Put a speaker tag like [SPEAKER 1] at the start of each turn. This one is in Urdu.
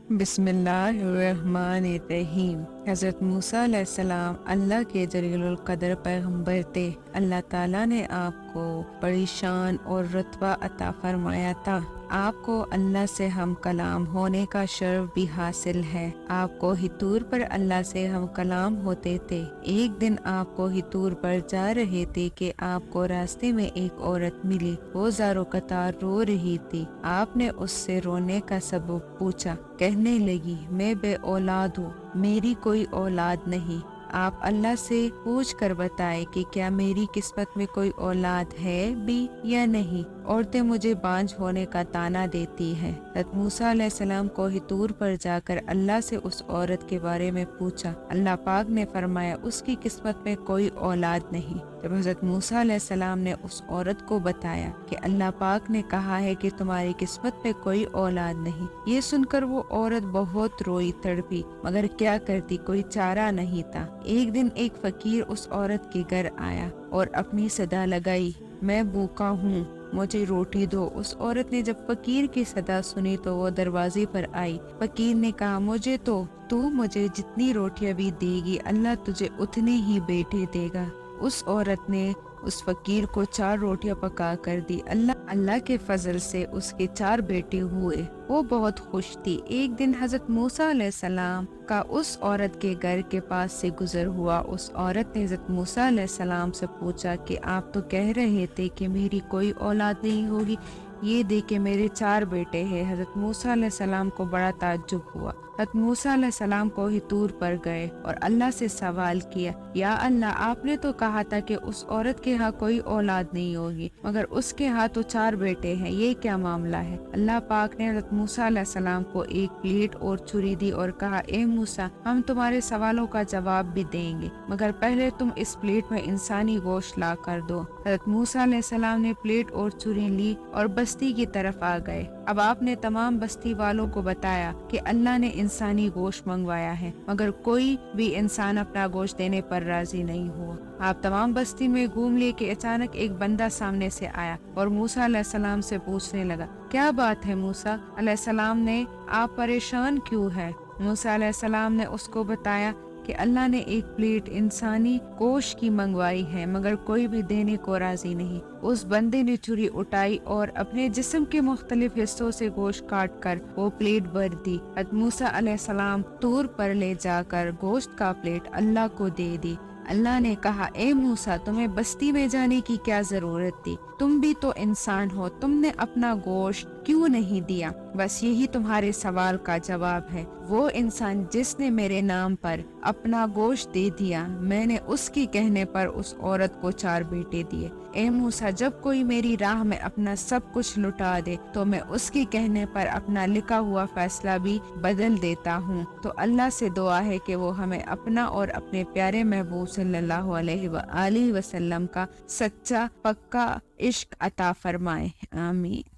[SPEAKER 1] بسم اللہ الرحمن الرحیم۔ حضرت موسیٰ علیہ السلام اللہ کے جلیل القدر پیغمبر تھے۔ اللہ تعالیٰ نے آپ کو بڑی شان اور رتبہ عطا فرمایا تھا۔ آپ کو اللہ سے ہم کلام ہونے کا شرف بھی حاصل ہے۔ آپ کو ہی طور پر اللہ سے ہم کلام ہوتے تھے۔ ایک دن آپ کو ہی طور پر جا رہے تھے کہ آپ کو راستے میں ایک عورت ملی۔ وہ زار و قطار رو رہی تھی۔ آپ نے اس سے رونے کا سبب پوچھا۔ کہنے لگی، میں بے اولاد ہوں، میری کوئی اولاد نہیں۔ آپ اللہ سے پوچھ کر بتائے کہ کیا میری قسمت میں کوئی اولاد ہے بھی یا نہیں۔ عورتیں مجھے بانجھ ہونے کا طعنہ دیتی ہیں۔ حضرت موسیٰ علیہ السلام کو ہی طور پر جا کر اللہ سے اس عورت کے بارے میں پوچھا۔ اللہ پاک نے فرمایا اس کی قسمت میں کوئی اولاد نہیں۔ جب حضرت موسیٰ علیہ السلام نے اس عورت کو بتایا کہ اللہ پاک نے کہا ہے کہ تمہاری قسمت میں کوئی اولاد نہیں، یہ سن کر وہ عورت بہت روئی تڑپی، مگر کیا کرتی، کوئی چارہ نہیں تھا۔ ایک دن ایک فقیر اس عورت کے گھر آیا اور اپنی صدا لگائی، میں بھوکا ہوں، مجھے روٹی دو۔ اس عورت نے جب فقیر کی صدا سنی تو وہ دروازے پر آئی۔ فقیر نے کہا، مجھے تو مجھے جتنی روٹیاں بھی دے گی اللہ تجھے اتنے ہی بیٹے دے گا۔ اس عورت نے اس فقیر کو 4 روٹیاں پکا کر دی۔ اللہ کے فضل سے اس کے 4 بیٹے ہوئے۔ وہ بہت خوش تھی۔ ایک دن حضرت موسیٰ علیہ السلام کا اس عورت کے گھر کے پاس سے گزر ہوا۔ اس عورت نے حضرت موسیٰ علیہ السلام سے پوچھا کہ آپ تو کہہ رہے تھے کہ میری کوئی اولاد نہیں ہوگی، یہ دیکھ کے میرے 4 بیٹے ہیں۔ حضرت موسیٰ علیہ السلام کو بڑا تعجب ہوا۔ حضرت موسیٰ علیہ السلام کو ہی طور پر گئے اور اللہ سے سوال کیا، یا اللہ، آپ نے تو کہا تھا کہ اس عورت کے ہاں کوئی اولاد نہیں ہوگی، مگر اس کے ہاں تو 4 بیٹے ہیں، یہ کیا معاملہ ہے؟ اللہ پاک نے حضرت موسیٰ علیہ السلام کو ایک پلیٹ اور چھری دی اور کہا، اے موسیٰ، ہم تمہارے سوالوں کا جواب بھی دیں گے، مگر پہلے تم اس پلیٹ میں انسانی گوشت لا کر دو۔ حضرت موسیٰ علیہ السلام نے پلیٹ اور چھری لی اور بستی کی طرف آ گئے۔ اب آپ نے تمام بستی والوں کو بتایا کہ اللہ نے انسانی گوشت منگوایا ہے، مگر کوئی بھی انسان اپنا گوشت دینے پر راضی نہیں ہوا۔ آپ تمام بستی میں گھوم لیے کہ اچانک ایک بندہ سامنے سے آیا اور موسیٰ علیہ السلام سے پوچھنے لگا، کیا بات ہے موسیٰ علیہ السلام نے، آپ پریشان کیوں ہے؟ موسیٰ علیہ السلام نے اس کو بتایا کہ اللہ نے ایک پلیٹ انسانی گوشت کی منگوائی ہے، مگر کوئی بھی دینے کو راضی نہیں۔ اس بندے نے چھری اٹھائی اور اپنے جسم کے مختلف حصوں سے گوشت کاٹ کر وہ پلیٹ بھر دی۔ حضرت موسیٰ علیہ السلام طور پر لے جا کر گوشت کا پلیٹ اللہ کو دے دی۔ اللہ نے کہا، اے موسیٰ، تمہیں بستی میں جانے کی کیا ضرورت تھی؟ تم بھی تو انسان ہو، تم نے اپنا گوشت کیوں نہیں دیا؟ بس یہی تمہارے سوال کا جواب ہے۔ وہ انسان جس نے میرے نام پر اپنا گوشت دے دیا، میں نے اس کے کہنے پر اس عورت کو 4 بیٹے دیے۔ اے موسیٰ، جب کوئی میری راہ میں اپنا سب کچھ لٹا دے تو میں اس کے کہنے پر اپنا لکھا ہوا فیصلہ بھی بدل دیتا ہوں۔ تو اللہ سے دعا ہے کہ وہ ہمیں اپنا اور اپنے پیارے محبوب صلی اللہ علیہ وآلہ وسلم کا سچا پکا عشق عطا فرمائے، آمین۔